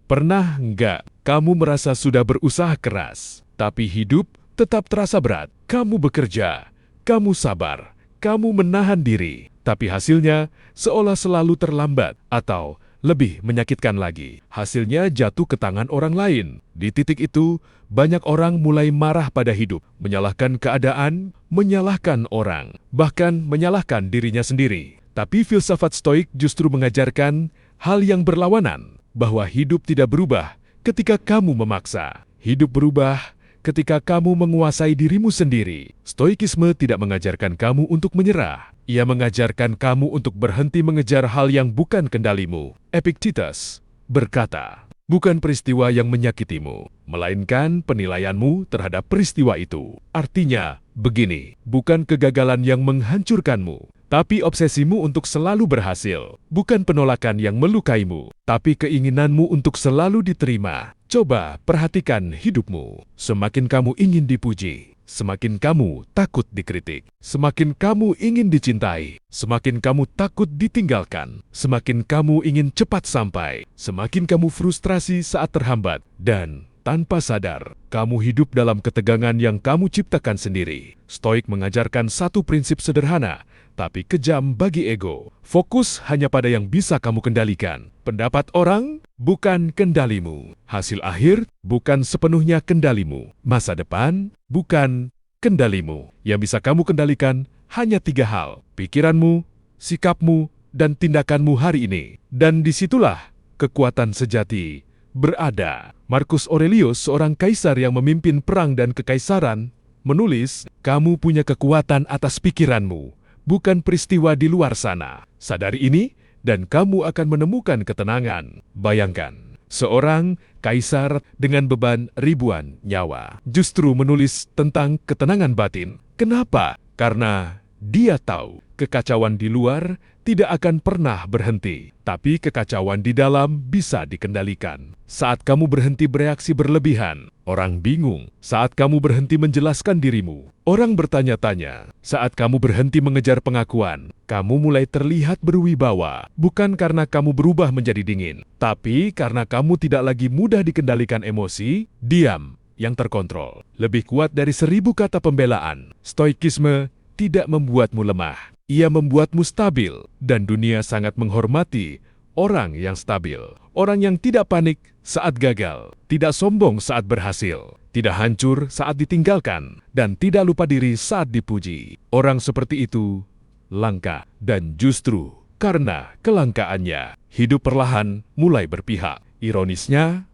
Pernah enggak kamu merasa sudah berusaha keras, tapi hidup tetap terasa berat? Kamu bekerja, kamu sabar, kamu menahan diri, tapi hasilnya seolah selalu terlambat atau lebih menyakitkan lagi. Hasilnya jatuh ke tangan orang lain. Di titik itu, banyak orang mulai marah pada hidup, menyalahkan keadaan, menyalahkan orang, bahkan menyalahkan dirinya sendiri. Tapi filsafat Stoik justru mengajarkan hal yang berlawanan, bahwa hidup tidak berubah ketika kamu memaksa. Hidup berubah ketika kamu menguasai dirimu sendiri. Stoikisme tidak mengajarkan kamu untuk menyerah. Ia mengajarkan kamu untuk berhenti mengejar hal yang bukan kendalimu. Epictetus berkata, bukan peristiwa yang menyakitimu, melainkan penilaianmu terhadap peristiwa itu. Artinya, begini, bukan kegagalan yang menghancurkanmu, tapi obsesimu untuk selalu berhasil. Bukan penolakan yang melukaimu, tapi keinginanmu untuk selalu diterima. Coba perhatikan hidupmu. Semakin kamu ingin dipuji, semakin kamu takut dikritik. Semakin kamu ingin dicintai, semakin kamu takut ditinggalkan. Semakin kamu ingin cepat sampai, semakin kamu frustrasi saat terhambat. Dan tanpa sadar, kamu hidup dalam ketegangan yang kamu ciptakan sendiri. Stoik mengajarkan satu prinsip sederhana, tapi kejam bagi ego. Fokus hanya pada yang bisa kamu kendalikan. Pendapat orang bukan kendalimu. Hasil akhir bukan sepenuhnya kendalimu. Masa depan bukan kendalimu. Yang bisa kamu kendalikan hanya 3 hal: pikiranmu, sikapmu, dan tindakanmu hari ini. Dan disitulah kekuatan sejati berada. Marcus Aurelius, seorang kaisar yang memimpin perang dan kekaisaran, menulis, kamu punya kekuatan atas pikiranmu, bukan peristiwa di luar sana. Sadari ini, dan kamu akan menemukan ketenangan. Bayangkan, seorang kaisar dengan beban ribuan nyawa justru menulis tentang ketenangan batin. Kenapa? Karena dia tahu kekacauan di luar tidak akan pernah berhenti, tapi kekacauan di dalam bisa dikendalikan. Saat kamu berhenti bereaksi berlebihan, orang bingung. Saat kamu berhenti menjelaskan dirimu, orang bertanya-tanya. Saat kamu berhenti mengejar pengakuan, kamu mulai terlihat berwibawa. Bukan karena kamu berubah menjadi dingin, tapi karena kamu tidak lagi mudah dikendalikan emosi. Diam yang terkontrol lebih kuat dari 1000 kata pembelaan. Stoikisme tidak membuatmu lemah. Ia membuatmu stabil, dan dunia sangat menghormati orang yang stabil. Orang yang tidak panik saat gagal, tidak sombong saat berhasil, tidak hancur saat ditinggalkan, dan tidak lupa diri saat dipuji. Orang seperti itu langka, dan justru karena kelangkaannya, hidup perlahan mulai berpihak. Ironisnya,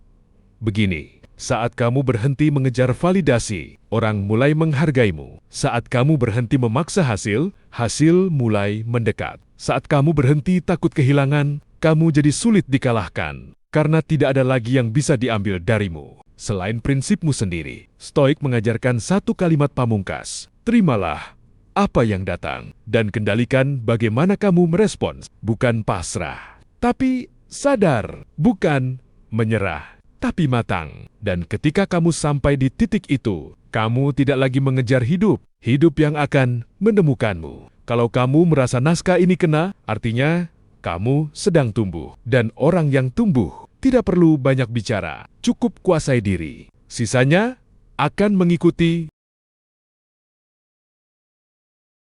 begini. Saat kamu berhenti mengejar validasi, orang mulai menghargaimu. Saat kamu berhenti memaksa hasil, hasil mulai mendekat. Saat kamu berhenti takut kehilangan, kamu jadi sulit dikalahkan. Karena tidak ada lagi yang bisa diambil darimu, selain prinsipmu sendiri. Stoik mengajarkan satu kalimat pamungkas. Terimalah apa yang datang, dan kendalikan bagaimana kamu merespons. Bukan pasrah, tapi sadar. Bukan menyerah, tapi matang. Dan ketika kamu sampai di titik itu, kamu tidak lagi mengejar hidup. Hidup yang akan menemukanmu. Kalau kamu merasa naskah ini kena, artinya kamu sedang tumbuh. Dan orang yang tumbuh tidak perlu banyak bicara, cukup kuasai diri. Sisanya akan mengikuti